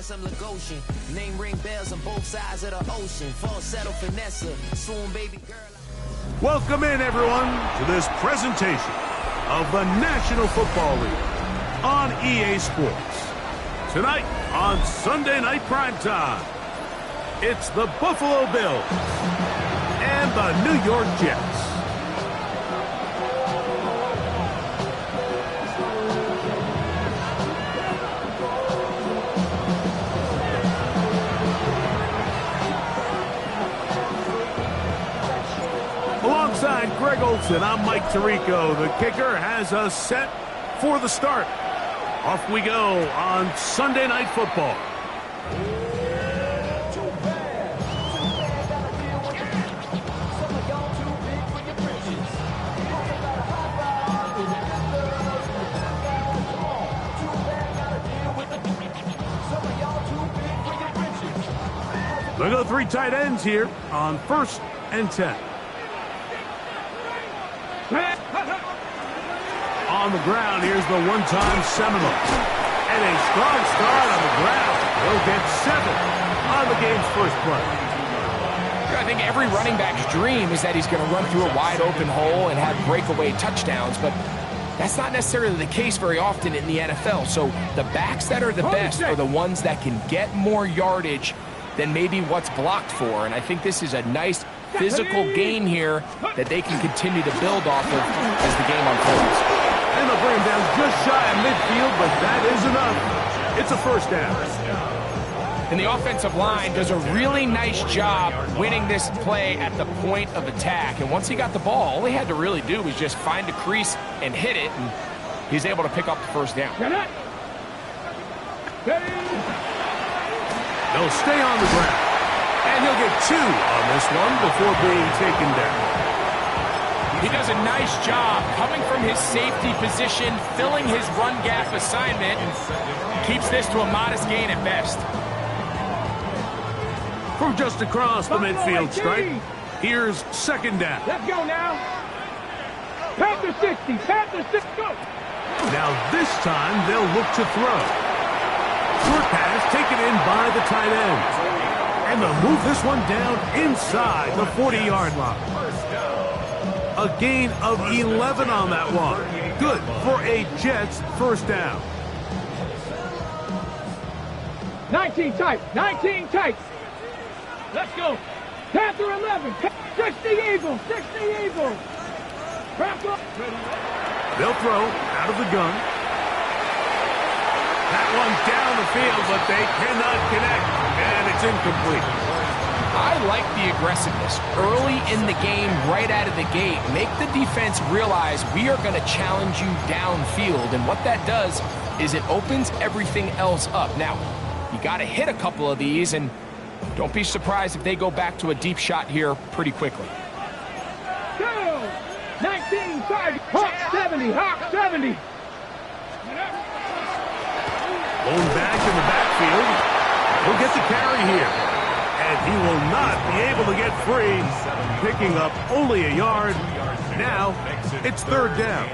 some Lagosian. Name ring bells on both sides of the ocean. Falsetto finesse, swoon baby girl. Welcome in, everyone, to this presentation of the National Football League on EA Sports. Tonight on Sunday Night Primetime, it's the Buffalo Bills and the New York Jets. Alongside Greg Olson, I'm Mike Tirico. The kicker has us set for the start. Off we go on Sunday Night Football. They go three tight ends here on 1st and 10. On the ground, here's the one-time Seminole. And a strong start on the ground. He'll get 7 on the game's first play. I think every running back's dream is that he's going to run through a wide-open hole and have breakaway touchdowns, but that's not necessarily the case very often in the NFL. So the backs that are the best are the ones that can get more yardage than maybe what's blocked for. And I think this is a nice physical game here that they can continue to build off of as the game unfolds. And they'll bring him down just shy of midfield, but that is enough. It's a first down. And the offensive line does a really nice job winning this play at the point of attack. And once he got the ball, all he had to really do was just find a crease and hit it, and he's able to pick up the first down. They'll stay on the ground. And he'll get 2 on this one before being taken down. He does a nice job coming from his safety position, filling his run gap assignment, and keeps this to a modest gain at best. From just across the midfield stripe, here's 2nd down. Let's go now. Panther 60, Panther 60, go. Now this time they'll look to throw. Short pass taken in by the tight end. And they'll move this one down inside the 40-yard line. A gain of 11 on that one. Good for a Jets first down. 19 tight, 19 tight. Let's go. Panther 11, 60 Eagles, 60 Eagles. They'll throw out of the gun. That one down the field, but they cannot connect, and it's incomplete. I like the aggressiveness early in the game, right out of the gate. Make the defense realize we are going to challenge you downfield, and what that does is it opens everything else up. Now, you got to hit a couple of these, and don't be surprised if they go back to a deep shot here pretty quickly. Go! 19 target, Hawk 70, Hawk 70. Going back in the backfield. He'll get the carry here. And he will not be able to get free. Picking up only a yard. Now, it's 3rd down.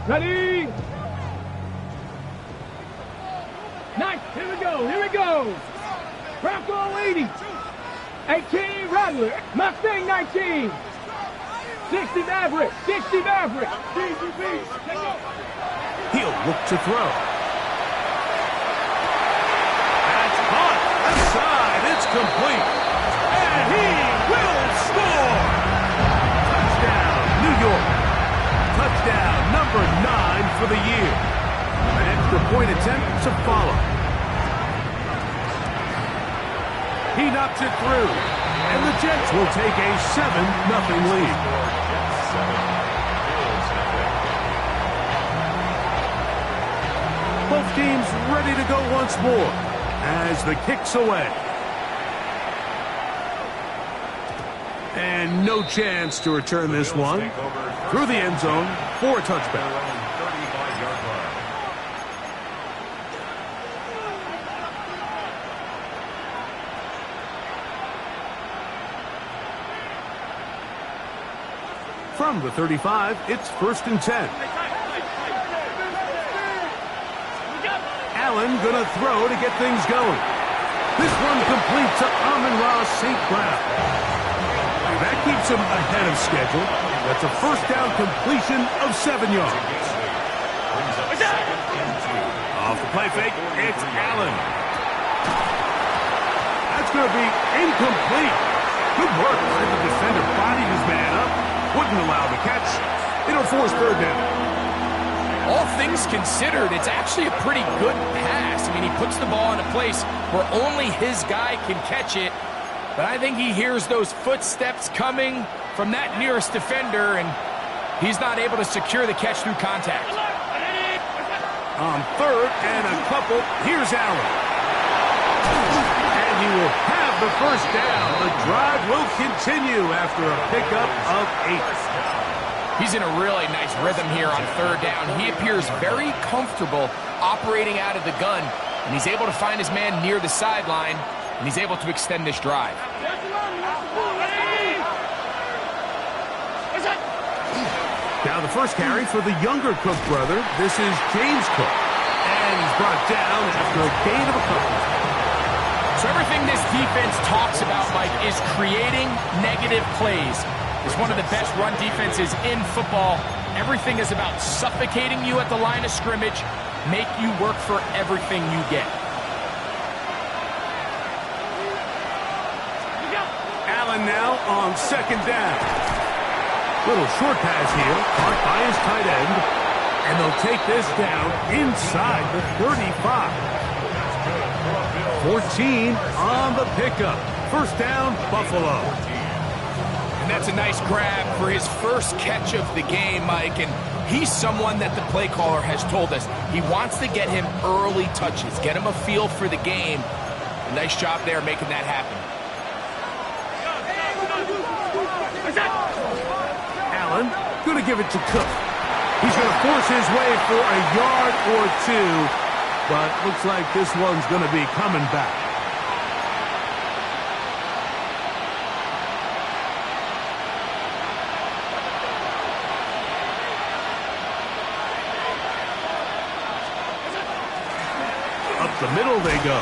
Ready? Nice, here we go. Bronco 80. 18 Rattler, Mustang 19. 60 Maverick, 60 Maverick. He'll look to throw. That's caught inside. It's complete. And he will score. Touchdown, New York. Touchdown number 9 for the year. An extra point attempt to follow. He knocks it through. And the Jets will take a 7-0 lead. Both teams ready to go once more as the kick's away. And no chance to return this one through the end zone for a touchback. From the 35, it's 1st and 10. Allen gonna throw to get things going. This one complete to Amon-Ra St. Brown. That keeps him ahead of schedule. That's a first down completion of 7 yards. Off the play fake, it's Allen. That's going to be incomplete. Good work. The defender bodied his man up, wouldn't allow the catch. It'll force 3rd down. All things considered, it's actually a pretty good pass. I mean, he puts the ball in a place where only his guy can catch it. But I think he hears those footsteps coming from that nearest defender, and he's not able to secure the catch through contact. On 3rd and a couple, here's Allen. And he will have the first down. The drive will continue after a pickup of 8. He's in a really nice rhythm here on 3rd down. He appears very comfortable operating out of the gun, and he's able to find his man near the sideline, and he's able to extend this drive. Now the first carry for the younger Cook brother. This is James Cook. And he's brought down after a gain of a couple. So everything this defense talks about, Mike, is creating negative plays. It's one of the best run defenses in football. Everything is about suffocating you at the line of scrimmage, make you work for everything you get. Allen now on 2nd down. Little short pass here, caught by his tight end, and they'll take this down inside the 35. 14 on the pickup. 1st down, Buffalo. And that's a nice grab for his first catch of the game, Mike, and he's someone that the play caller has told us he wants to get him early touches, get him a feel for the game. A nice job there making that happen. Allen going to give it to Cook. He's going to force his way for a yard or 2, but looks like this one's going to be coming back. Up the middle they go.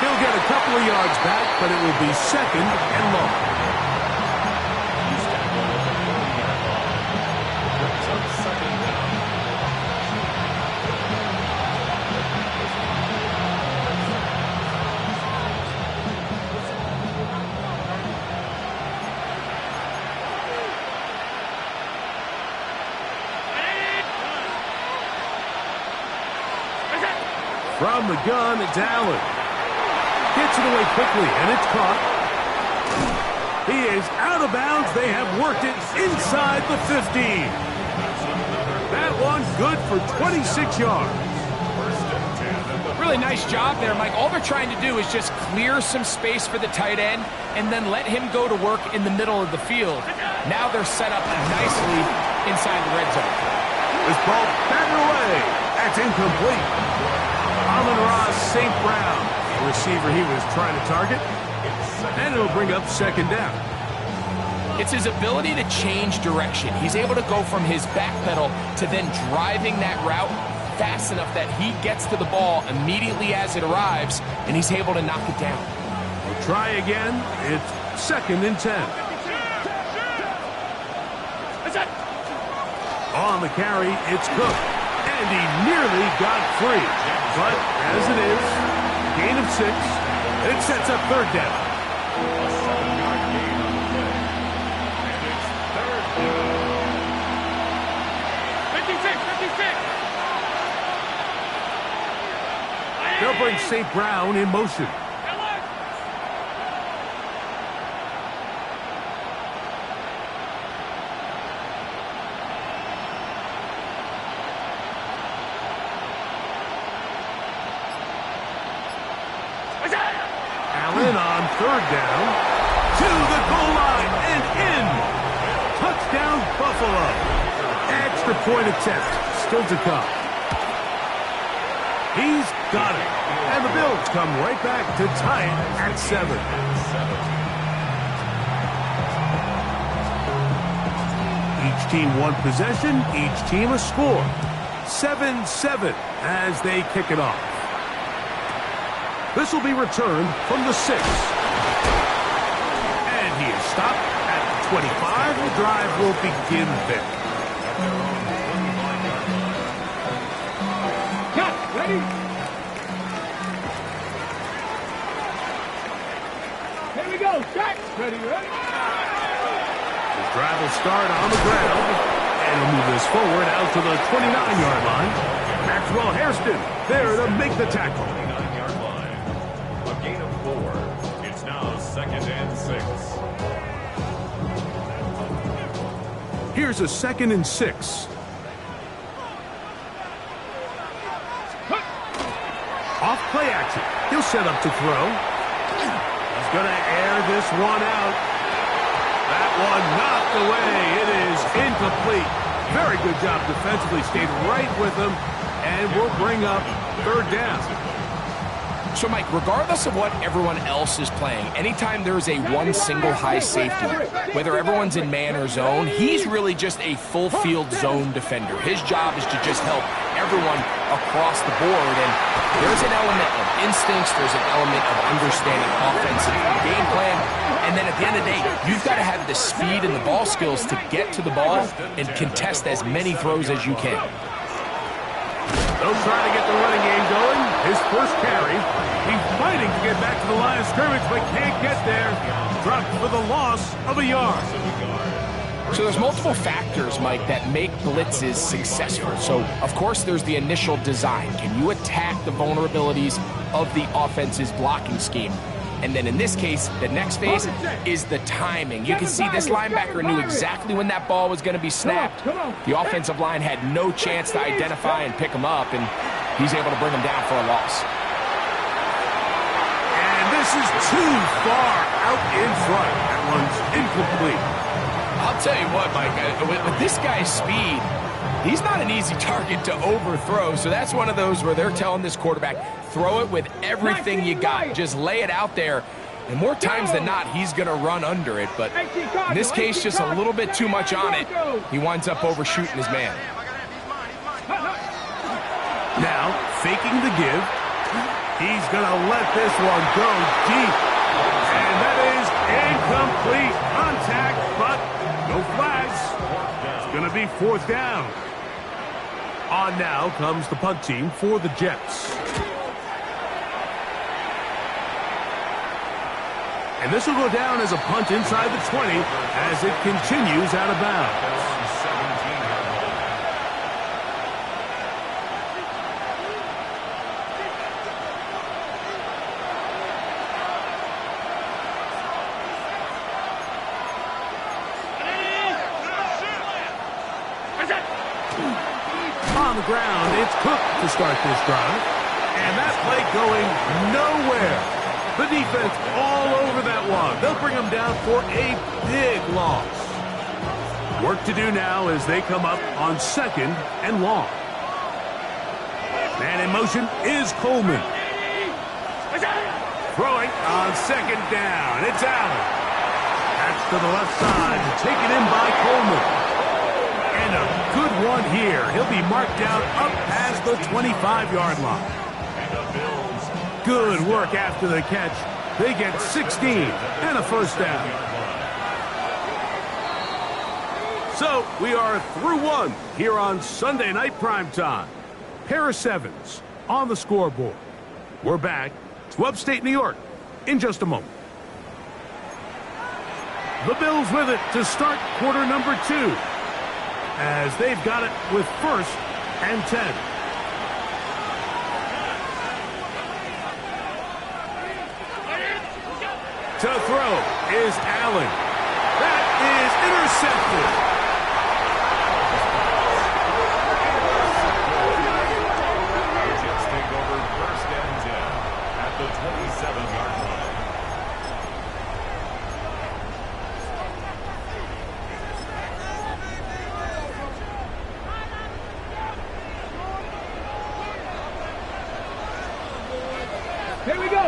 He'll get a couple of yards back, but it will be 2nd and long. From the gun, it's Allen. Gets it away quickly, and it's caught. He is out of bounds. They have worked it inside the 15. That one good for 26 yards. Really nice job there, Mike. All they're trying to do is just clear some space for the tight end and then let him go to work in the middle of the field. Now they're set up nicely inside the red zone. This ball batted away. That's incomplete. Amon-Ra St. Brown, the receiver he was trying to target. And it'll bring up 2nd down. It's his ability to change direction. He's able to go from his back pedal to then driving that route fast enough that he gets to the ball immediately as it arrives, and he's able to knock it down. We'll try again. It's 2nd and 10. On the carry, it's Cook. And he nearly got free. But as it is, gain of 6, and it sets up 3rd down. They'll bring St. Brown in motion. Allen on 3rd down. To the goal line and in. Touchdown, Buffalo. Extra point attempt. Still to come. He's got it. And the Bills come right back to tie it at 7. Each team one possession, each team a score. 7-7 as they kick it off. This will be returned from the 6. And he is stopped at the 25. The drive will begin there. Cut, ready? Here we go, check. Ready, ready? His drive will start on the ground. And he'll move this forward out to the 29-yard line. Maxwell Hairston there to make the tackle. 29-yard line. A gain of 4. It's now 2nd and 6. Here's a 2nd and 6. Off play action. He'll set up to throw. He's going to air this one out. That one knocked away. It is incomplete. Very good job defensively. Stayed right with him. And we'll bring up 3rd down. So, Mike, regardless of what everyone else is playing, anytime there's a one single high safety, whether everyone's in man or zone, he's really just a full field zone defender. His job is to just help everyone across the board. And there's an element of instincts, there's an element of understanding offensive game plan. And then at the end of the day, you've got to have the speed and the ball skills to get to the ball and contest as many throws as you can. They'll try to get the running game going. His first carry. He's fighting to get back to the line of scrimmage, but can't get there. Dropped for the loss of a yard. So there's multiple factors, Mike, that make blitzes successful. So, of course, there's the initial design. Can you attack the vulnerabilities of the offense's blocking scheme? And then in this case, the next phase is the timing. You can see this linebacker knew exactly when that ball was going to be snapped. The offensive line had no chance to identify and pick him up, and he's able to bring him down for a loss. And this is too far out in front. That one's incomplete. I'll tell you what, Mike, with this guy's speed, he's not an easy target to overthrow, so that's one of those where they're telling this quarterback, throw it with everything you got. Just lay it out there. And more times than not, he's going to run under it. But in this case, just a little bit too much on it. He winds up overshooting his man. Now, faking the give. He's going to let this one go deep. And that is incomplete. Contact, but no flags. It's going to be 4th down. On now comes the punt team for the Jets. And this will go down as a punt inside the 20 as it continues out of bounds. On the ground, it's Cook to start this drive. And that play going nowhere. The defense all over that one. They'll bring him down for a big loss. Work to do now as they come up on 2nd and long. Man in motion is Coleman. Throwing on 2nd down. It's Allen. That's to the left side. Taken in by Coleman. And a good one here. He'll be marked down up past the 25-yard line. Good work after the catch. They get 16 and a 1st down. So we are through one here on Sunday Night Primetime. Paris Evans on the scoreboard. We're back to upstate New York in just a moment. The Bills with it to start quarter number 2 as they've got it with 1st and 10. To throw is Allen. That is intercepted. The Jets take over 1st and 10 at the 27-yard line. Here we go.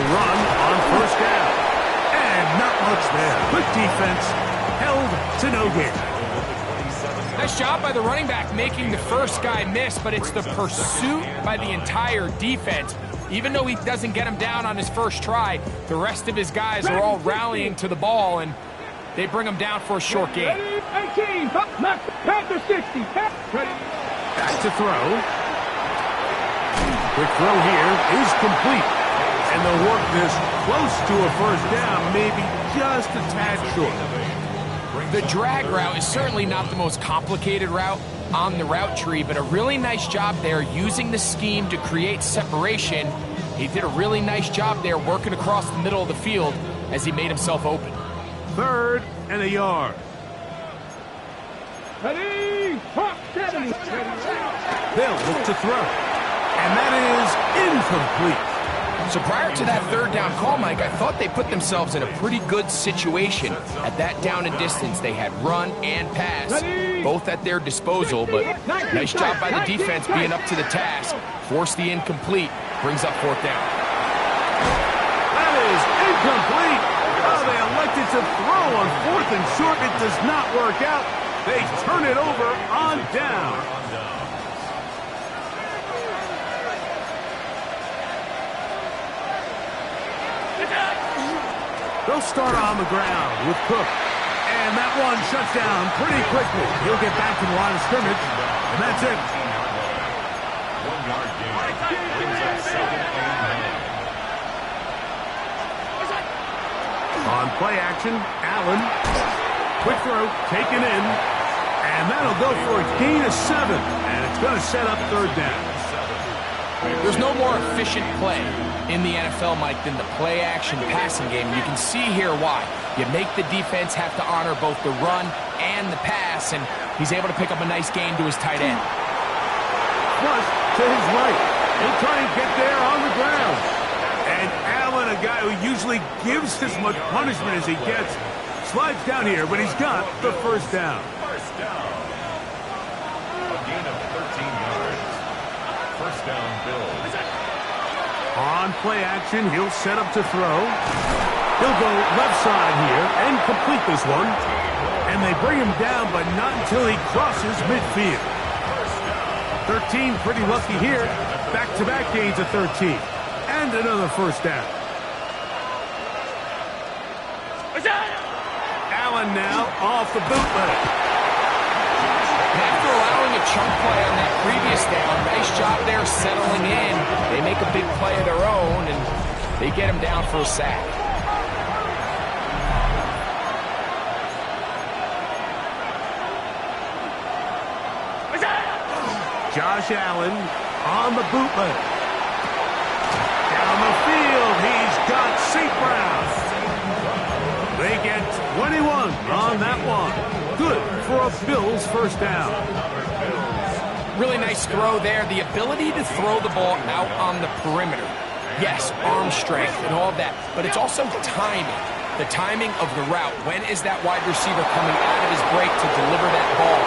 Run on 1st down. And not much there. Good defense. Held held to no gain. Nice job by the running back making the first guy miss, but it's the pursuit by the entire defense. Even though he doesn't get him down on his first try, the rest of his guys are all rallying to the ball, and they bring him down for a short gain. 18, Panther 60. Back to throw. Quick throw here is complete. And they'll work this close to a first down, maybe just a tad short. The drag route is certainly not the most complicated route on the route tree, but a really nice job there using the scheme to create separation. He did a really nice job there working across the middle of the field as he made himself open. 3rd and a yard. Ready, top 70. They'll look to throw. And that is incomplete. So prior to that 3rd down call, Mike, I thought they put themselves in a pretty good situation at that down and distance. They had run and pass, both at their disposal, but nice job by the defense being up to the task. Forced the incomplete, brings up 4th down. That is incomplete. Oh, they elected to throw on 4th and short. It does not work out. They turn it over on down. They'll start on the ground with Cook. And that one shuts down pretty quickly. He'll get back to the line of scrimmage, and that's it. 1 yard gain. Brings up 2nd and 9. On play action, Allen. Quick throw, taken in. And that'll go for a gain of 7. And it's going to set up 3rd down. There's no more efficient play in the NFL, Mike, than the play-action passing game. You can see here why. You make the defense have to honor both the run and the pass, and he's able to pick up a nice gain to his tight end. Plus, to his right. He'll try and get there on the ground. And Allen, a guy who usually gives as much punishment as he gets, slides down here, but he's got the 1st down. First down. A gain of 13 yards. First down, Bills. On play action, he'll set up to throw. He'll go left side here and complete this one. And they bring him down, but not until he crosses midfield. 13 pretty lucky here. Back-to-back gains of 13. And another 1st down. Allen now off the bootleg. After allowing a chunk play on that previous down, nice job there settling in. They make a big play of their own, and they get him down for a sack. Josh Allen on the bootleg. Down the field, he's got St. Brown. They get 21 on that one. Good for a Bills 1st down. Really nice throw there. The ability to throw the ball out on the perimeter. Yes, arm strength and all of that, but it's also timing. The timing of the route. When is that wide receiver coming out of his break to deliver that ball?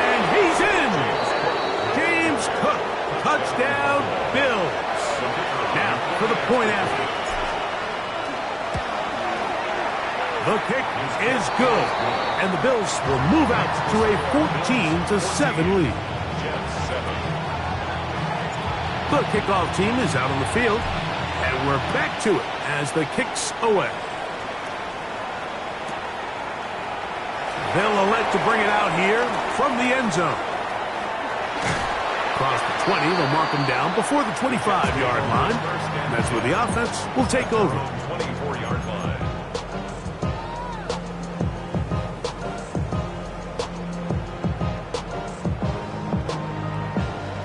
And he's in. James Cook, touchdown, Bills. Now for the point after. The kick is good, and the Bills will move out to a 14-7 lead. The kickoff team is out on the field, and we're back to it as the kick's away. They'll elect to bring it out here from the end zone. Across the 20, they'll mark them down before the 25-yard line. And that's where the offense will take over. 24-yard line.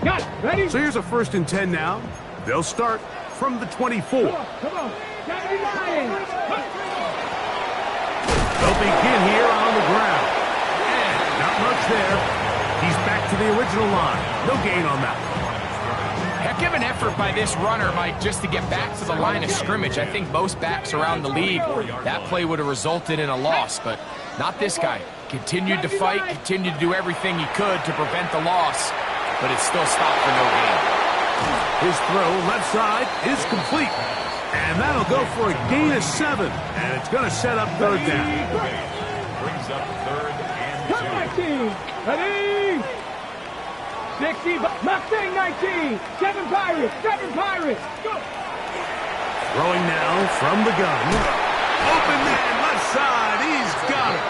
Got it. Ready? So here's a 1st and 10 now. They'll start from the 24. Come on. 79. They'll begin here on the ground. And not much there. He's back to the original line. No gain on that. Heck of an effort by this runner, Mike, just to get back to the line of scrimmage. I think most backs around the league, that play would have resulted in a loss, but not this guy. Continued to fight, continued to do everything he could to prevent the loss, but it still stopped for no gain. His throw left side is complete. And that'll go for a gain of 7. And it's going to set up 3rd down. Brings up 3rd and 2. 19. Ready? 60. Mustang 19. 7 Pirates. 7 Pirates. Go. Throwing now from the gun. Open man, left side. He's got it.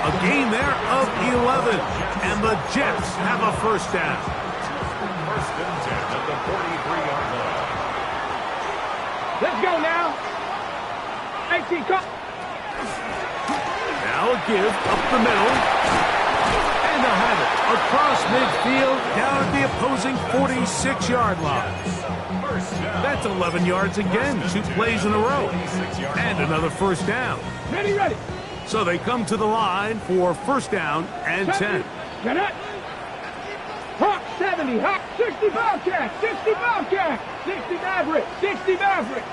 A gain there of 11. And the Jets have a first down. 1st and 10 at the 43-yard line. Let's go now. 18. Cut. Now a give up the middle. And they'll have it across midfield down at the opposing 46-yard line. That's 11 yards again, 2 plays in a row. And another first down. Ready, ready. So they come to the line for first down and 10. Get it. Hawk 70. Hawk 60 Bobcat. 60 Bobcat. 60 Maverick. 60 Maverick.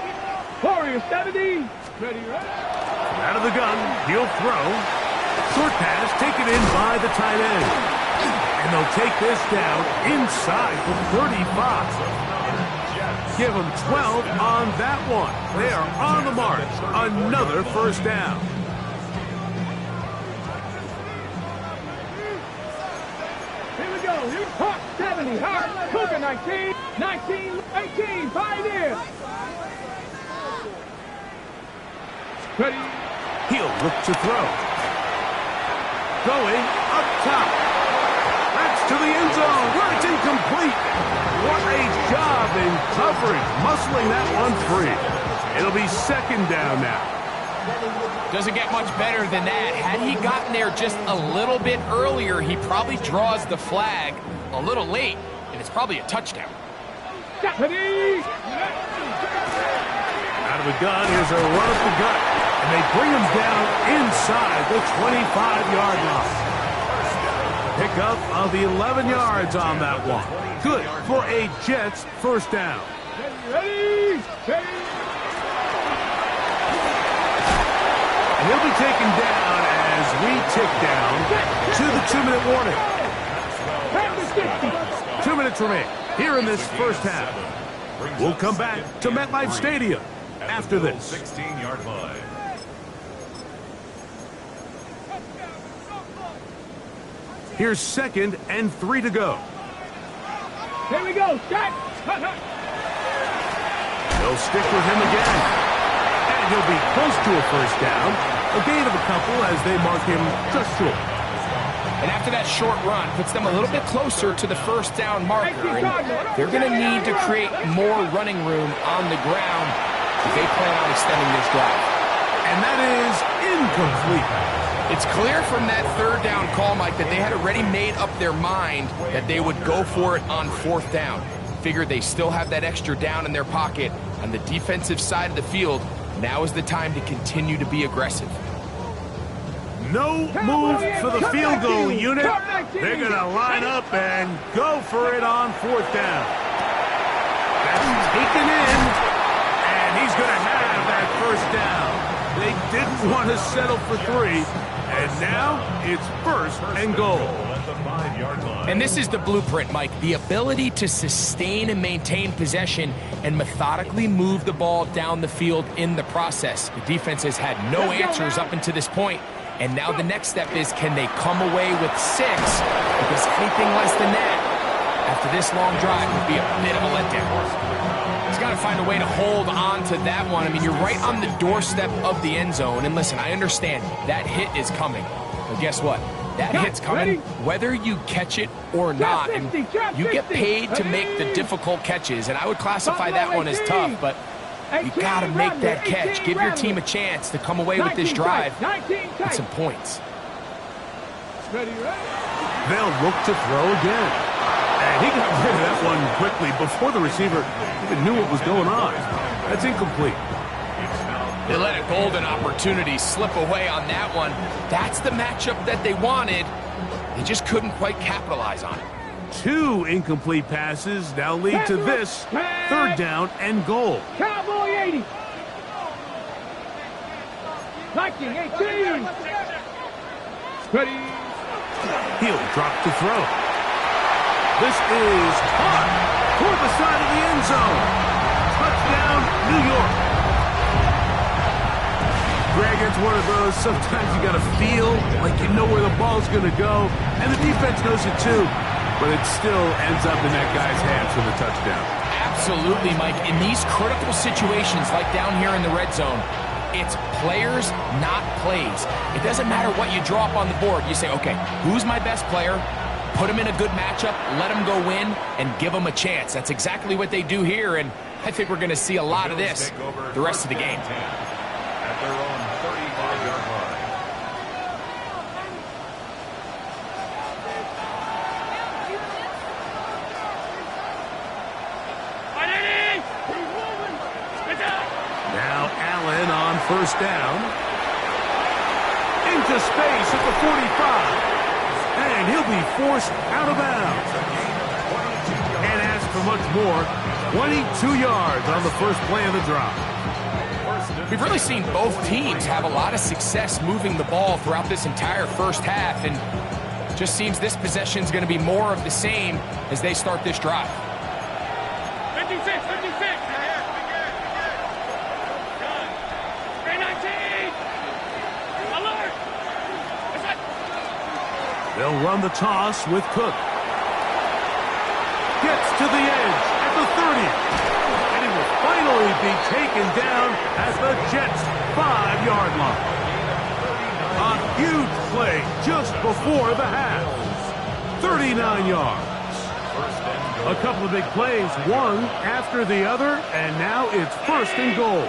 Warrior 70. Ready, ready. Out of the gun, he'll throw. Short pass taken in by the tight end. And they'll take this down inside the 35. Give them 12 on that one. They are on the march. Another first down. Here we go. Hawk 70. Hawk. Cougar 19. 19. 18. Pioneer. Ready. He'll look to throw. Going up top. That's to the end zone where it's incomplete. What a job in coverage, muscling that one free. It'll be second down now. Doesn't get much better than that. Had he gotten there just a little bit earlier, he probably draws the flag a little late, and it's probably a touchdown. Ready. Out of the gun, here's a run up the gut. And they bring him down inside the 25-yard line. Pickup of 11 yards on that one. Good for a Jets first down. Ready. Ready. And he'll be taken down as we tick down to the 2-minute warning. 2 minutes remain here in this first half. We'll come back to MetLife Stadium after this. 16-yard line. Here's 2nd and 3 to go. Here we go. Shot. They'll stick with him again. And he'll be close to a first down. A gain of a couple as they mark him just short. And after that short run, puts them a little bit closer to the first down marker. And they're going to need to create more running room on the ground if they plan on extending this drive. And that is incomplete. It's clear from that 3rd down call, Mike, that they had already made up their mind that they would go for it on 4th down. Figured they still have that extra down in their pocket on the defensive side of the field. Now is the time to continue to be aggressive. No move for the field goal unit. They're going to line up and go for it on 4th down. That's taken in, and he's going to have that first down. They didn't want to settle for 3, and now it's 1st and goal. And this is the blueprint, Mike. The ability to sustain and maintain possession and methodically move the ball down the field in the process. The defense has had no answers up until this point, and now the next step is, can they come away with 6? Because anything less than that, after this long drive, would be a bit of a letdown. He's got to find a way to hold on to that one. I mean, you're right on the doorstep of the end zone. And listen, I understand that hit is coming. But guess what? That hit's coming whether you catch it or not. And you get paid to make the difficult catches. And I would classify that one as tough, but you got to make that catch. Give your team a chance to come away with this drive with some points. They'll look to throw again. And he got rid of that one quickly before the receiver even knew what was going on. That's incomplete. They let a golden opportunity slip away on that one. That's the matchup that they wanted. They just couldn't quite capitalize on it. 2 incomplete passes now lead to this 3rd down and goal. Cowboy 80. 19-18. Ready. He'll drop to throw. This is caught toward the side of the end zone. Touchdown, New York. Greg, it's one of those, sometimes you got to feel like you know where the ball's going to go, and the defense knows it too, but it still ends up in that guy's hands for the touchdown. Absolutely, Mike. In these critical situations, like down here in the red zone, it's players, not plays. It doesn't matter what you draw up on the board. You say, okay, who's my best player? Put him in a good matchup, let him go win, and give him a chance. That's exactly what they do here, and I think we're going to see a lot of this the rest of the game. At their own 35-yard line. Now Allen on first down. Into space at the 45. And he'll be forced out of bounds. Can't ask for much more. 22 yards on the first play of the drive. We've really seen both teams have a lot of success moving the ball throughout this entire first half, and just seems this possession is going to be more of the same as they start this drive. 56, 56. They'll run the toss with Cook. Gets to the edge at the 30. And he will finally be taken down at the Jets' 5-yard line. A huge play just before the half. 39 yards. A couple of big plays, one after the other, and now it's first and goal.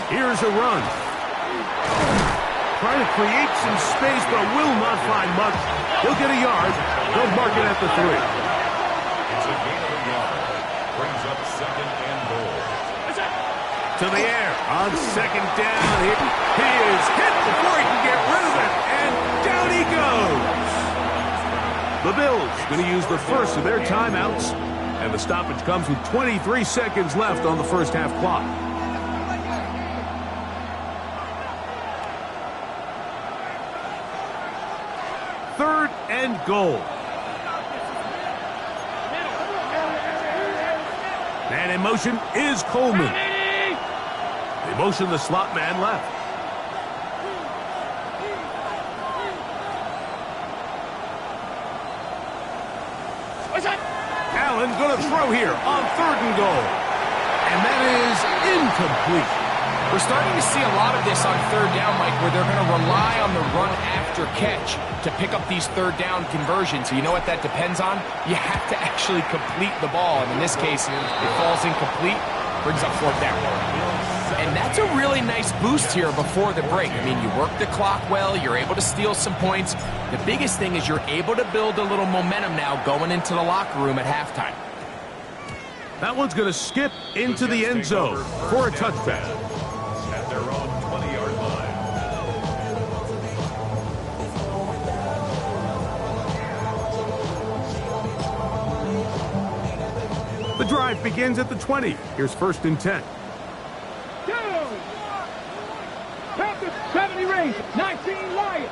Here's a run. Trying to create some space, but will not find much. He'll get a yard. They'll mark it at the 3. It's a gain of a yard. Brings up second and goal. To the air on second down. He is hit before he can get rid of it, and down he goes. The Bills going to use the first of their timeouts, and the stoppage comes with 23 seconds left on the first half clock. Third and goal. And in motion is Coleman. They motion the slot man left. Allen going to throw here on third and goal. And that is incomplete. We're starting to see a lot of this on third down, Mike, where they're going to rely on the run after catch to pick up these third down conversions. So you know what that depends on? You have to actually complete the ball. And in this case, it falls incomplete, brings up fourth down. And that's a really nice boost here before the break. I mean, you work the clock well, you're able to steal some points. The biggest thing is you're able to build a little momentum now going into the locker room at halftime. That one's going to skip into the end zone for a touchback. At their own 20-yard line. The drive begins at the 20. Here's first and 10. Panthers 70 Rangers, 19 Lions.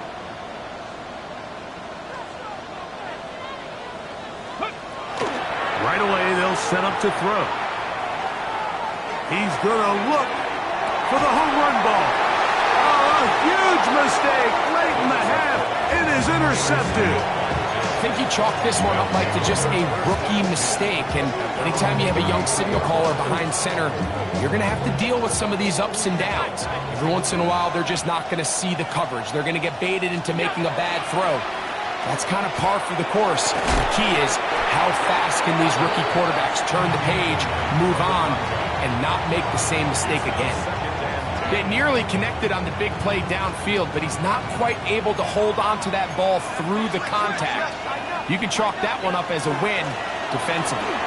Right away, they'll set up to throw. He's going to look for the home run ball. Oh, a huge mistake late in the half. It is intercepted. I think you chalk this one up, Mike, to just a rookie mistake. And anytime you have a young signal caller behind center, you're going to have to deal with some of these ups and downs. Every once in a while, they're just not going to see the coverage. They're going to get baited into making a bad throw. That's kind of par for the course. The key is how fast can these rookie quarterbacks turn the page, move on, and not make the same mistake again. They nearly connected on the big play downfield, but he's not quite able to hold on to that ball through the contact. You can chalk that one up as a win defensively.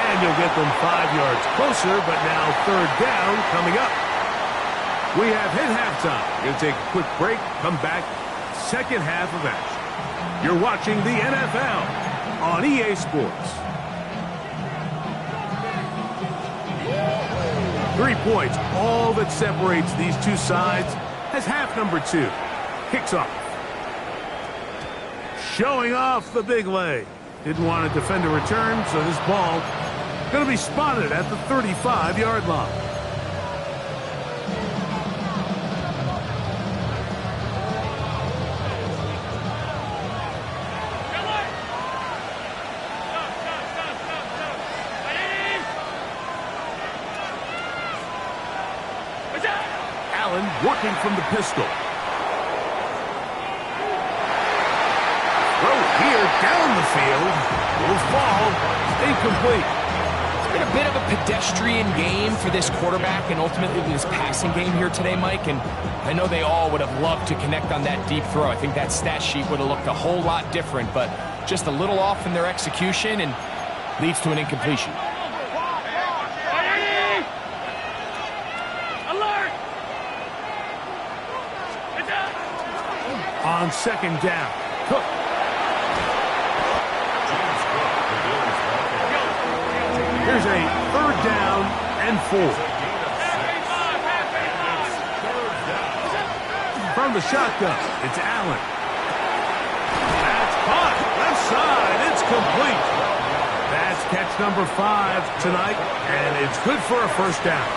And you'll get them 5 yards closer, but now third down coming up. We have hit halftime. We're going to take a quick break, come back, second half of action. You're watching the NFL on EA Sports. 3 points, all that separates these two sides as half number 2 kicks off. showing off the big leg. Didn't want to defend a return, so this ball going to be spotted at the 35-yard line. Allen working from the pistol. Throw here down the field. Will fall. Incomplete. It's been a bit of a pedestrian game for this quarterback and ultimately this passing game here today, Mike. And I know they all would have loved to connect on that deep throw. I think that stat sheet would have looked a whole lot different, but just a little off in their execution and leads to an incompletion. On second down, Cook. Here's a third down and 4. From the shotgun, it's Allen. That's caught. Left side. It's complete. That's catch number 5 tonight, and it's good for a first down.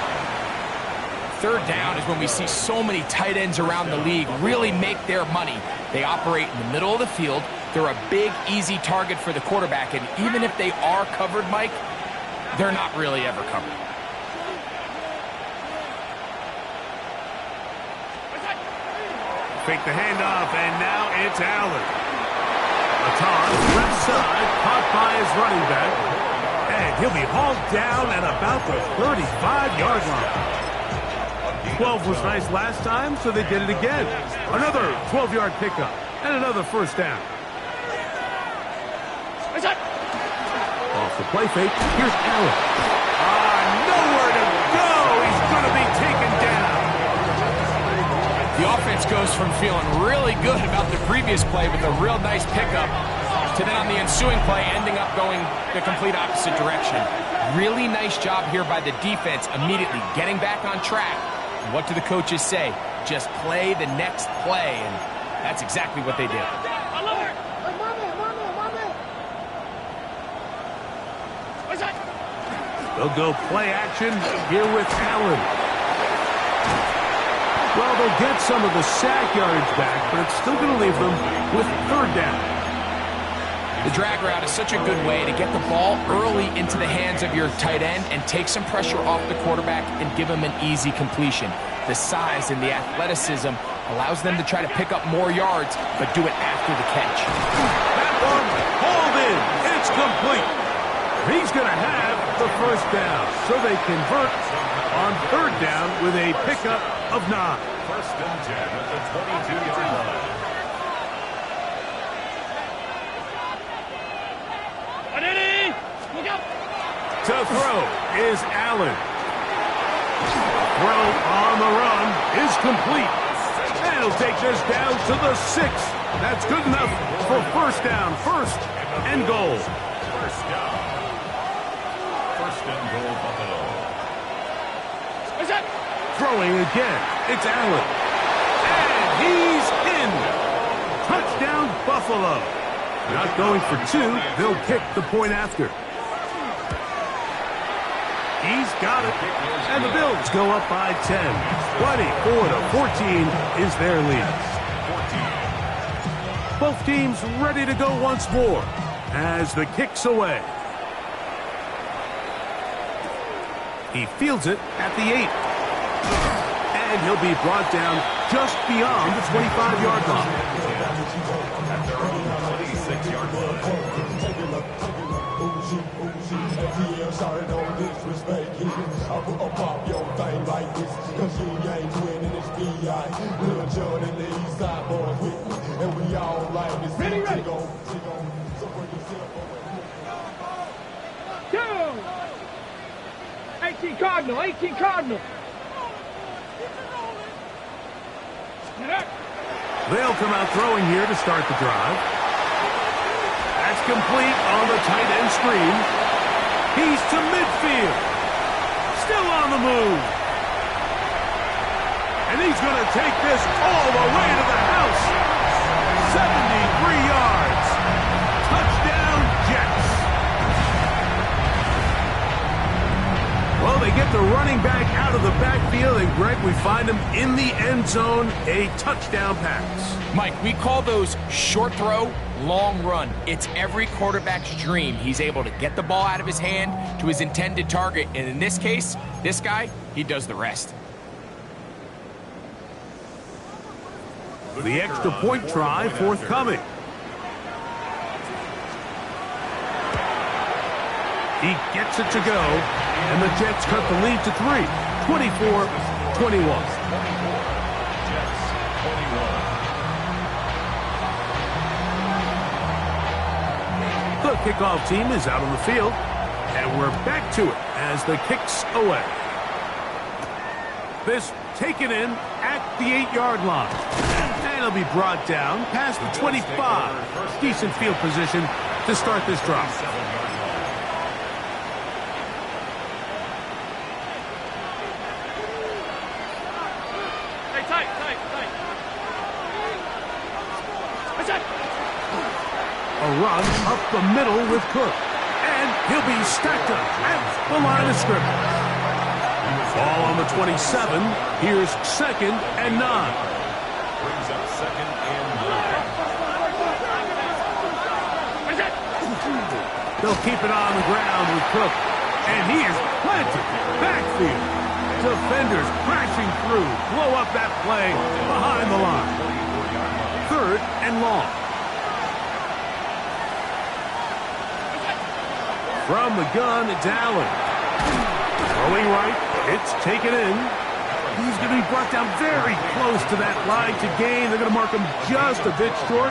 Third down is when we see so many tight ends around the league really make their money. They operate in the middle of the field. They're a big, easy target for the quarterback, and even if they are covered, Mike, they're not really ever covered. Fake the handoff, and now it's Allen. A toss, left side, caught by his running back, and he'll be hauled down at about the 35-yard line. 12 was nice last time, so they did it again. Another 12-yard pickup and another first down. Off the play fake, here's Allen. Nowhere to go. He's going to be taken down. The offense goes from feeling really good about the previous play with a real nice pickup to then on the ensuing play ending up going the complete opposite direction. Really nice job here by the defense immediately getting back on track. What do the coaches say? Just play the next play, and that's exactly what they did. They'll go play action here with Allen. Well, they'll get some of the sack yardage back, but it's still going to leave them with third down. The drag route is such a good way to get the ball early into the hands of your tight end and take some pressure off the quarterback and give him an easy completion. The size and the athleticism allows them to try to pick up more yards, but do it after the catch. That one hauled in. It's complete. He's going to have the first down, so they convert on third down with a pickup of 9. First and 10 at the 22-yard line. To throw is Allen. Throw on the run is complete. And he'll take this down to the 6. That's good enough for first down. First and goal. First down. First and goal, Buffalo. Throwing again. It's Allen. And he's in. Touchdown, Buffalo. Not going for 2. They'll kick the point after. He's got it. And the Bills go up by 10. 24-14 is their lead. Both teams ready to go once more as the kick's away. He fields it at the 8. And he'll be brought down just beyond the 25-yard line. At their own 26-yard line. Ready, ready. 2. 18 Cardinal, 18 Cardinal. They'll come out throwing here to start the drive. That's complete on the tight end screen. He's to midfield. Still on the move. And he's going to take this all the way to the house. 73 yards. Well, they get the running back out of the backfield, and Greg, we find him in the end zone, a touchdown pass. Mike, we call those short throw, long run. It's every quarterback's dream. He's able to get the ball out of his hand to his intended target, and in this case, this guy, he does the rest. The extra point try forthcoming. He gets it to go, and the Jets cut the lead to 3, 24-21. The kickoff team is out on the field, and we're back to it as the kick's away. This taken in at the 8-yard line. And it'll be brought down past the 25. Decent field position to start this drive. A run up the middle with Cook. And he'll be stacked up at the line of scrimmage. Ball on the 27. Here's 2nd and 9. Brings up 2nd and 9. They'll keep it on the ground with Cook. And he is planted backfield. Defenders crashing through. Blow up that play behind the line. 3rd and long. From the gun, it's Allen. Throwing right, it's taken in. He's going to be brought down very close to that line to gain. They're going to mark him just a bit short.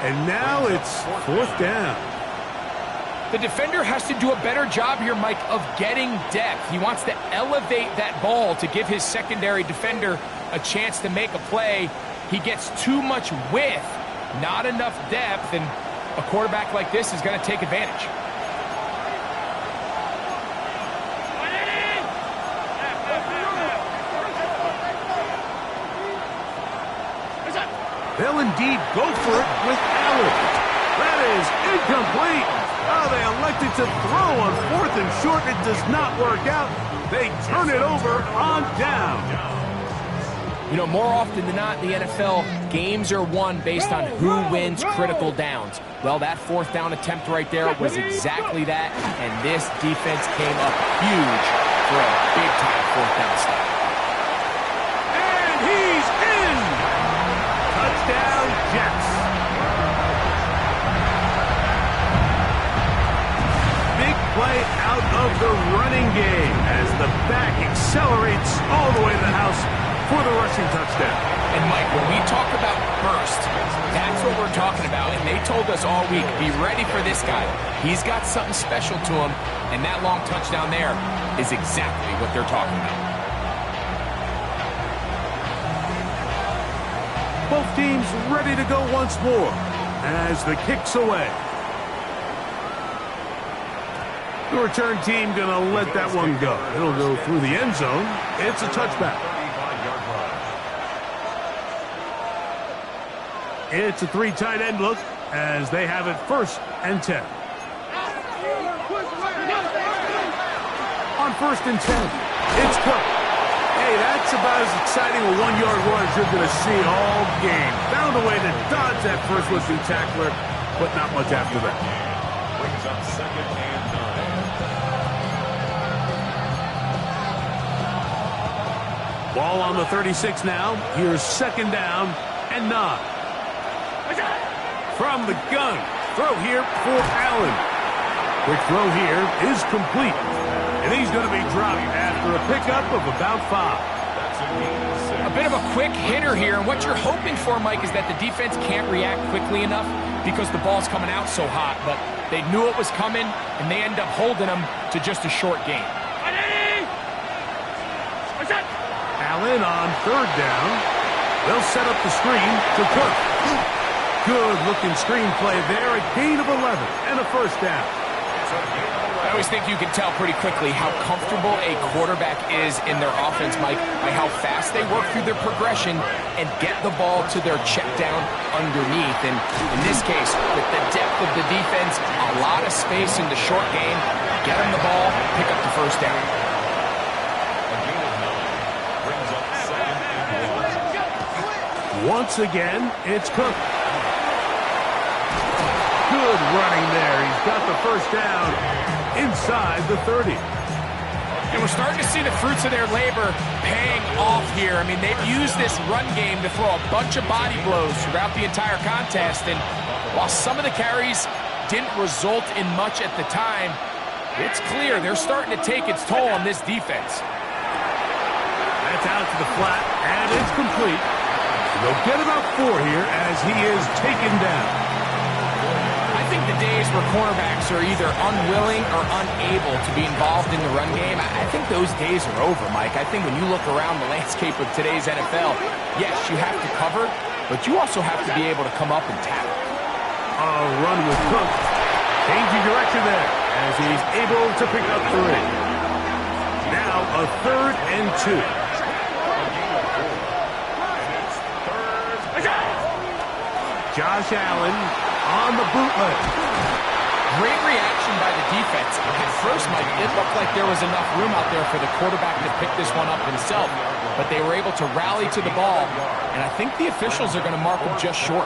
And now it's 4th down. The defender has to do a better job here, Mike, of getting depth. He wants to elevate that ball to give his secondary defender a chance to make a play. He gets too much width, not enough depth, and a quarterback like this is going to take advantage. They'll indeed go for it with Allen. That is incomplete. Oh, they elected to throw on 4th and short. It does not work out. They turn it over on down. You know, more often than not in the NFL, games are won based on who wins critical downs. Well, that 4th down attempt right there was exactly that, and this defense came up huge for a big-time 4th down stop. And he's in! Touchdown, Jets. Big play out of the running game as the back accelerates all the way to the house for the rushing touchdown. And Mike, when we talk about burst, that's what we're talking about. And they told us all week, be ready for this guy. He's got something special to him, and that long touchdown there is exactly what they're talking about. Both teams ready to go once more as the kick's away. The return team going to let that one go. It'll go through the end zone. It's a touchback. It's a 3 tight end look as they have it 1st and 10. On 1st and 10, it's Cook. Hey, that's about as exciting a 1-yard run as you're going to see all game. Found a way to dodge that first looking tackler, but not much after that. Brings up 2nd and 9. Ball on the 36 now. Here's 2nd down and 9. From the gun. Throw here for Allen. Quick throw here is complete. And he's going to be dropped after a pickup of about 5. A bit of a quick hitter here, and what you're hoping for, Mike, is that the defense can't react quickly enough because the ball's coming out so hot, but they knew it was coming, and they end up holding them to just a short gain. Allen on 3rd down. They'll set up the screen to Cook. Good-looking screen play there, a gain of 11 and a 1st down. I always think you can tell pretty quickly how comfortable a quarterback is in their offense, Mike, by how fast they work through their progression and get the ball to their check down underneath. And in this case, with the depth of the defense, a lot of space in the short game, get them the ball, pick up the 1st down. Once again, it's Cook. Good running there. He's got the first down inside the 30. And we're starting to see the fruits of their labor paying off here. I mean, they've used this run game to throw a bunch of body blows throughout the entire contest. And while some of the carries didn't result in much at the time, it's clear they're starting to take its toll on this defense. That's out to the flat, and it's complete. They'll get about 4 here as he is taken down. I think the days where cornerbacks are either unwilling or unable to be involved in the run game, I think those days are over, Mike. I think when you look around the landscape of today's NFL, yes, you have to cover, but you also have to be able to come up and tackle. A run with Cook. Changing direction there as he's able to pick up 3. Now a 3rd and 2. Josh Allen on the bootleg. Great reaction by the defense. At first, Mike, it looked like there was enough room out there for the quarterback to pick this one up himself, but they were able to rally to the ball, and I think the officials are going to mark him just short.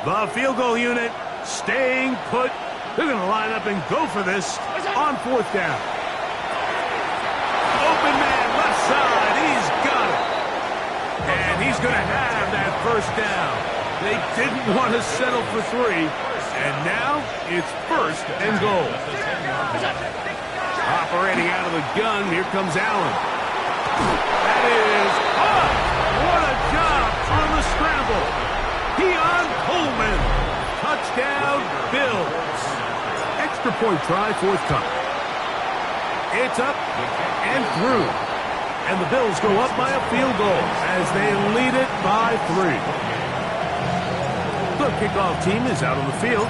The field goal unit staying put. They're going to line up and go for this on 4th down. Open man, left side. He's got it. And he's going to have that first down. They didn't want to settle for 3. And now it's 1st and goal. Operating out of the gun, here comes Allen. That is up. What a job on the scramble. Keon Coleman. Touchdown, Bills. Extra point try, forthcoming. It's up and through. And the Bills go up by a field goal as they lead it by 3. The kickoff team is out on the field,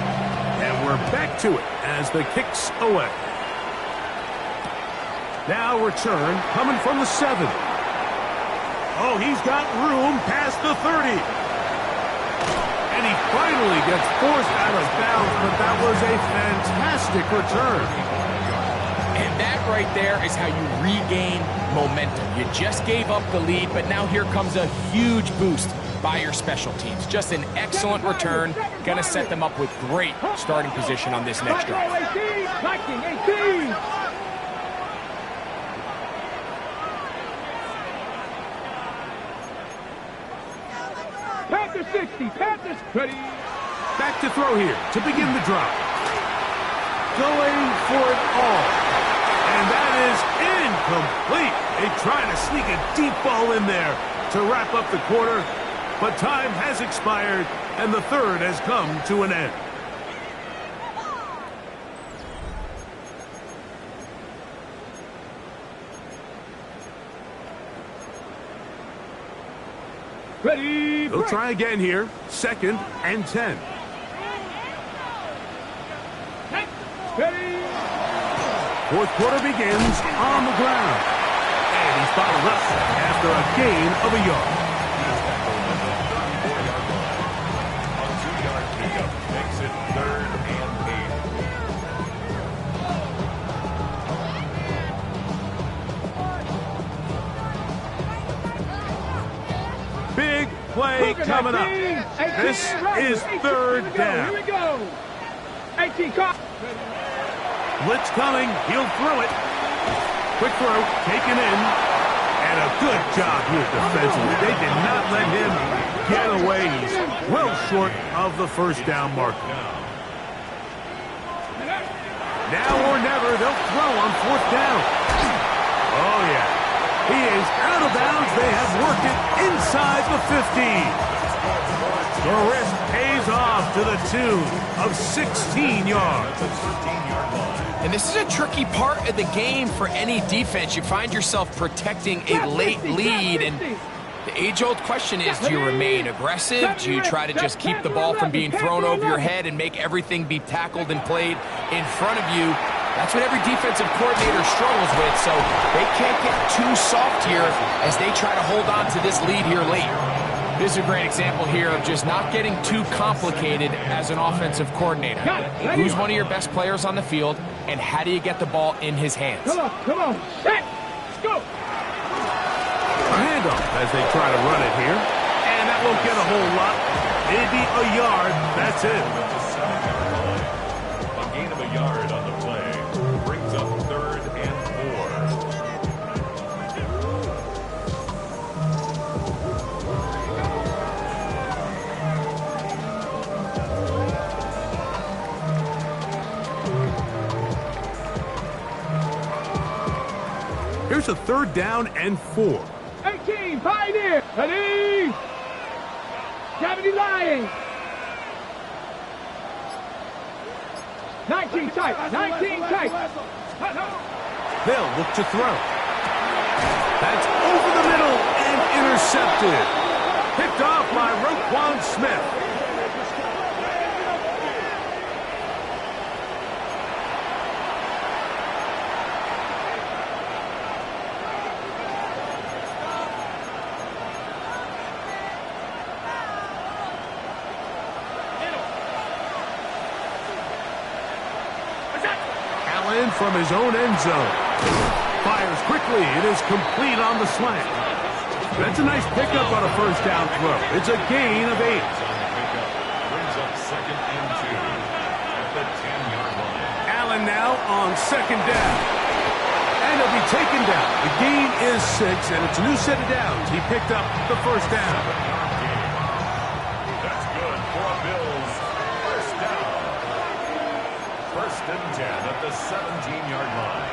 and we're back to it as the kick's away. Now return coming from the 7. Oh, he's got room past the 30. And he finally gets forced out of bounds, but that was a fantastic return. And that right there is how you regain momentum. You just gave up the lead, but now here comes a huge boost by your special teams. Just an excellent return. Going to set them up with great starting position on this next drive. Panther 60, Panthers ready. Back to throw here to begin the drive. Going for it all. And that is incomplete. They try to sneak a deep ball in there to wrap up the quarter, but time has expired, and the 3rd has come to an end. Ready. They'll try again here, 2nd and 10. Ready. 4th quarter begins on the ground. And he's bottled up after a gain of a yard. On a 2-yard pickup makes it 3rd and 8. Big play coming up. This is 3rd down. Here we go. 18 caught. Blitz coming. He'll throw it. Quick throw. Taken in. And a good job here defensively. They did not let him get away. He's well short of the first down marker. Now or never, they'll throw on 4th down. Oh, yeah. He is out of bounds. They have worked it inside the 15. The risk pays off to the tune of 16 yards. And this is a tricky part of the game for any defense. You find yourself protecting a late lead, and the age-old question is, do you remain aggressive? Do you try to just keep the ball from being thrown over your head and make everything be tackled and played in front of you? That's what every defensive coordinator struggles with, so they can't get too soft here as they try to hold on to this lead here late. This is a great example here of just not getting too complicated as an offensive coordinator. Who's one of your best players on the field, and how do you get the ball in his hands? Come on, set. Go! A handoff as they try to run it here. And that won't get a whole lot. Maybe a yard. That's it. A gain of a yard on the play brings up 3rd and 4. Here's a 3rd down and 4. 18, Pioneer. Ready? 70 Lions. 19 tight. 19 tight. They'll look to throw. That's over the middle and intercepted. Picked off by Roquan Smith. Allen from his own end zone. Fires quickly. It is complete on the slant. That's a nice pickup on a 1st down throw. It's a gain of 8. Brings up 2nd and 2 at the 10-yard line. Allen now on 2nd down. And he'll be taken down. The gain is 6, and it's a new set of downs. He picked up the 1st down. That's good for a Bills 1st down. 1st and 10 at the 17-yard line.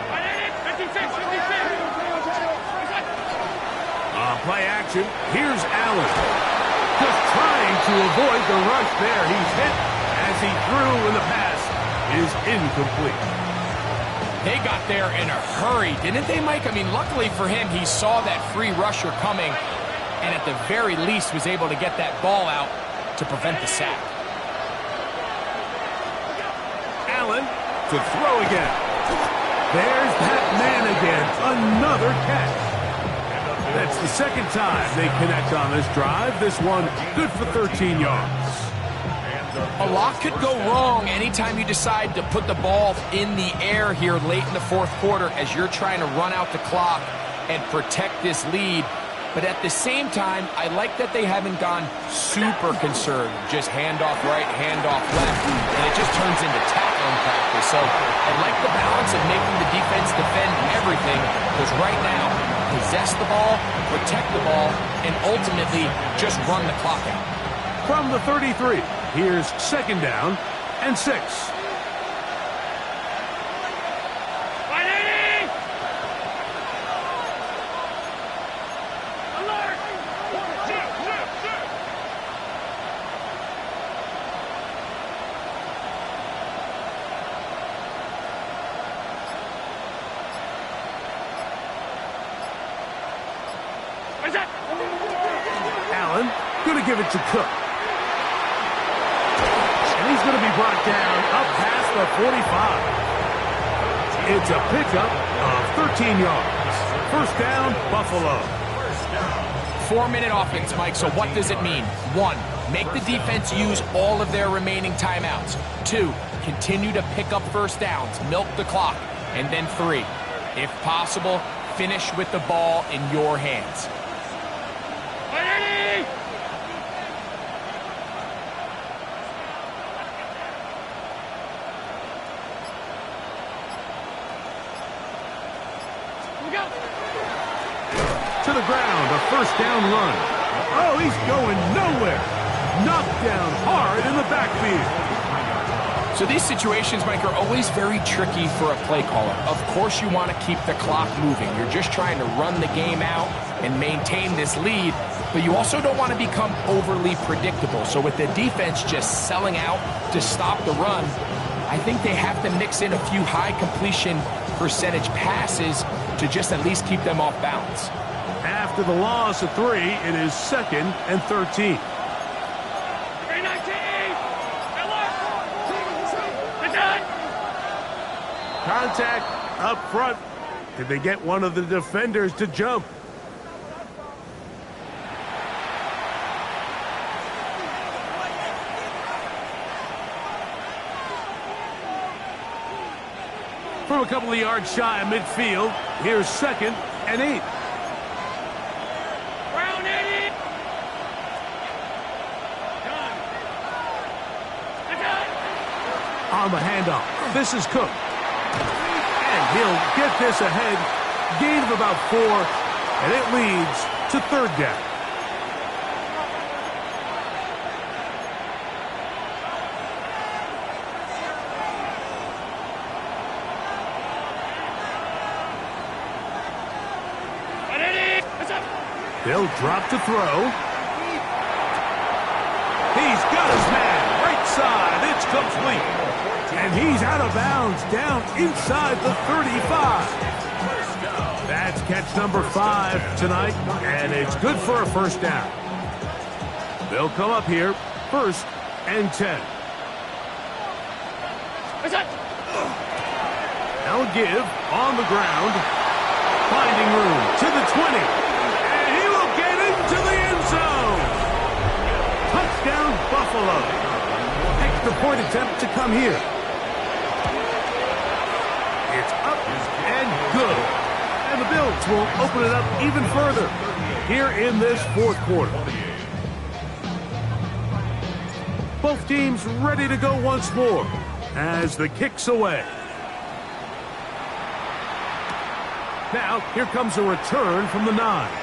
Play action. Here's Allen. Just trying to avoid the rush there. He's hit as he threw, and the pass is incomplete. They got there in a hurry, didn't they, Mike? I mean, luckily for him, he saw that free rusher coming, and at the very least was able to get that ball out to prevent the sack. Allen to throw again. There's that man again. Another catch. That's the 2nd time they connect on this drive. This one good for 13 yards. A lot could go wrong anytime you decide to put the ball in the air here late in the 4th quarter as you're trying to run out the clock and protect this lead. But at the same time, I like that they haven't gone super conservative. Just handoff right, handoff left, and it just turns into tackling practice. So I like the balance of making the defense defend everything, because right now, possess the ball, protect the ball, and ultimately just run the clock out. From the 33, here's 2nd down and 6. Allen going to give it to Cook. And he's going to be brought down up past the 45. It's a pickup of 13 yards. 1st down, Buffalo. 4-minute offense, Mike, so what does it mean? 1, make the defense use all of their remaining timeouts. 2, continue to pick up 1st downs, milk the clock. And then 3, if possible, finish with the ball in your hands. To the ground, a 1st down run. Oh, he's going nowhere. Knocked down hard in the backfield. So these situations, Mike, are always very tricky for a play caller. Of course you want to keep the clock moving. You're just trying to run the game out and maintain this lead, but you also don't want to become overly predictable. So with the defense just selling out to stop the run, I think they have to mix in a few high completion percentage passes to just at least keep them off balance. After the loss of 3, it is 2nd and 13. Contact up front. Did they get one of the defenders to jump? From a couple of yards shy of midfield. Here's 2nd and 8. Round 80. On the handoff, this is Cook. And he'll get this ahead. Gain of about 4, and it leads to 3rd down. They'll drop to throw. He's got his man right side. It's complete. And he's out of bounds down inside the 35. That's catch number 5 tonight, and it's good for a 1st down. They'll come up here, 1st and 10. They'll give on the ground, finding room to the 20. To the end zone. Touchdown, Buffalo. Extra point attempt to come here. It's up and good. And the Bills will open it up even further here in this 4th quarter. Both teams ready to go once more as the kick's away. Now, here comes a return from the 9.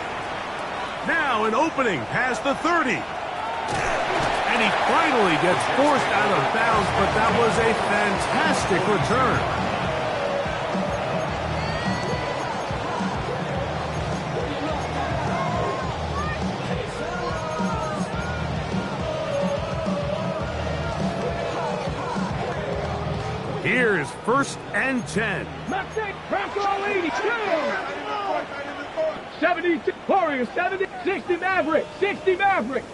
Now an opening past the 30. And he finally gets forced out of bounds, but that was a fantastic return. Here's 1st and 10. Bronco 82. 72, Warriors 70, 60 Maverick, 60 Maverick.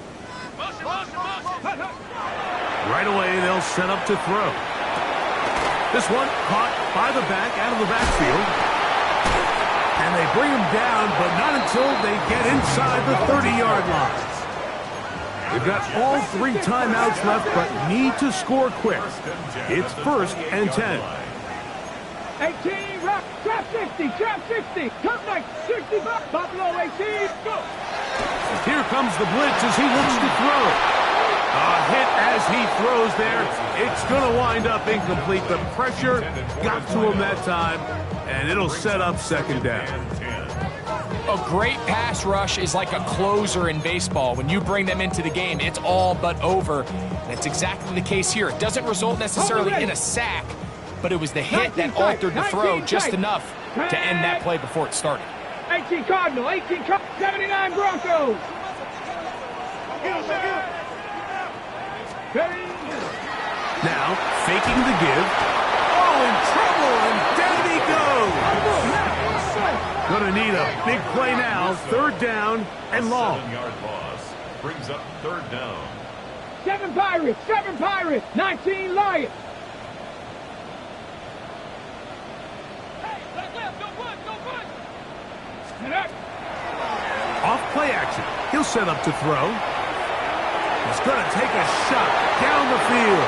Right away, they'll set up to throw. This one caught by the back out of the backfield. And they bring him down, but not until they get inside the 30-yard line. They've got all 3 timeouts left, but need to score quick. It's 1st and 10. 18, rock, trap 60, trap 60, come next, 60, Buffalo 18, go! Here comes the blitz as he looks to throw. A hit as he throws there. It's going to wind up incomplete. The pressure got to him that time, and it'll set up 2nd down. A great pass rush is like a closer in baseball. When you bring them into the game, it's all but over. That's exactly the case here. It doesn't result necessarily in a sack, but it was the hit that altered the throw just enough to end that play before it started. 18 Cardinal, 18 Cardinal, 79 Broncos. Now, faking the give. Oh, in trouble, and down he goes. Gonna need a big play now. 3rd down and long. 7-yard loss brings up 3rd down. 7 Pirates, 19 Lions. Off play action. He'll set up to throw. He's going to take a shot down the field.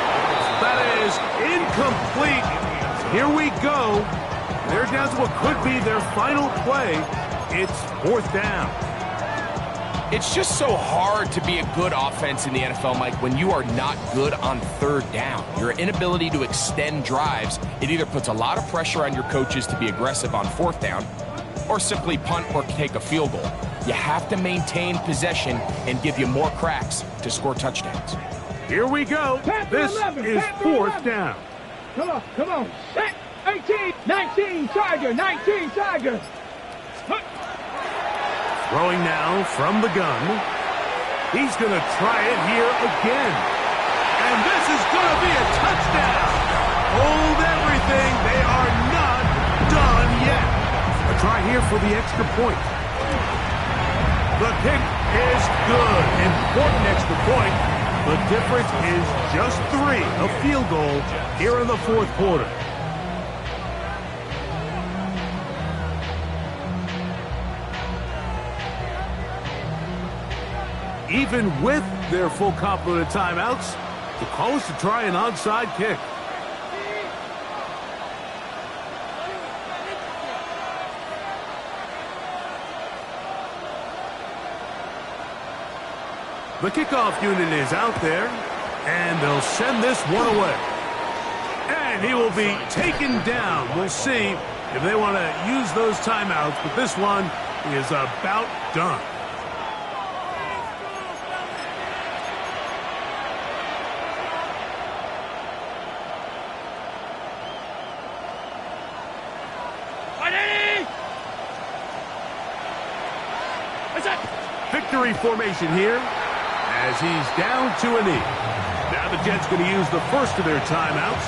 That is incomplete. Here we go. They're down to what could be their final play. It's 4th down. It's just so hard to be a good offense in the NFL, Mike, when you are not good on 3rd down. Your inability to extend drives, it either puts a lot of pressure on your coaches to be aggressive on 4th down, or simply punt or take a field goal. You have to maintain possession and give you more cracks to score touchdowns. Here we go. This is 4th down. Come on. Set. 18, 19, Tiger, 19, Tiger. Throwing now from the gun. He's going to try it here again. And this is going to be a touchdown. Hold everything. They are not done yet. A try here for the extra point. The kick is good. Important extra point. The difference is just 3. A field goal here in the 4th quarter. Even with their full complement of timeouts, the call is to try an onside kick. The kickoff unit is out there, and they'll send this one away. And he will be taken down. We'll see if they want to use those timeouts, but this one is about done. Victory formation here as he's down to a knee. Now the Jets going to use the first of their timeouts.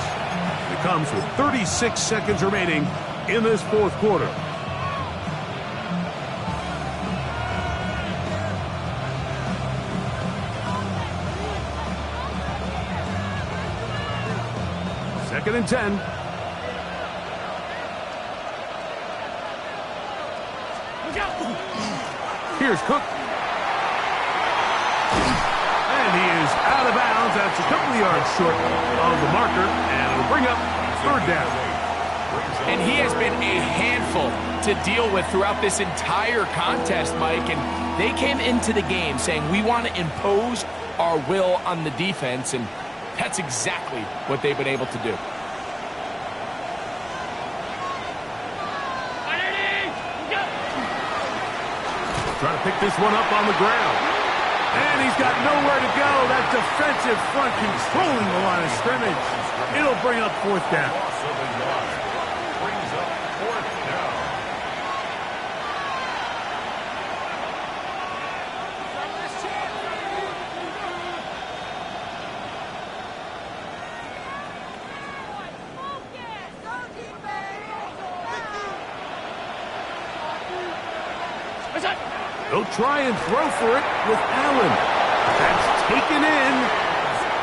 It comes with 36 seconds remaining in this fourth quarter. Second and 10. Here's Cook. And he is out of bounds. That's a couple of yards short of the marker, and it'll bring up third down. And he has been a handful to deal with throughout this entire contest, Mike. And they came into the game saying, we want to impose our will on the defense, and that's exactly what they've been able to do. Trying to pick this one up on the ground. And he's got nowhere to go. That defensive front controlling the line of scrimmage. It'll bring up fourth down. Brings up fourth down. They'll try and throw for it with Allen. That's taken in.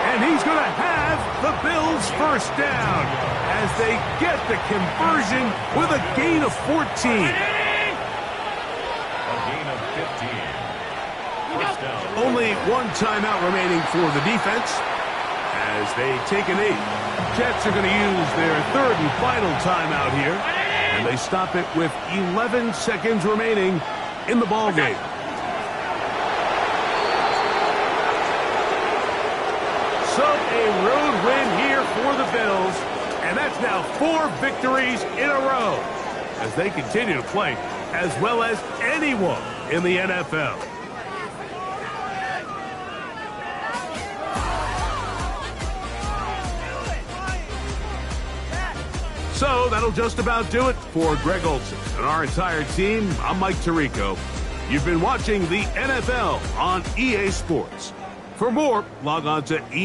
And he's going to have the Bills first down as they get the conversion with a gain of 14. A gain of 15. First down. Only one timeout remaining for the defense as they take a knee. Jets are going to use their third and final timeout here. And they stop it with 11 seconds remaining in the ball game. So a road win here for the Bills, and that's now 4 victories in a row as they continue to play as well as anyone in the NFL. So that'll just about do it for Greg Olsen and our entire team. I'm Mike Tirico. You've been watching the NFL on EA Sports. For more, log on to EA.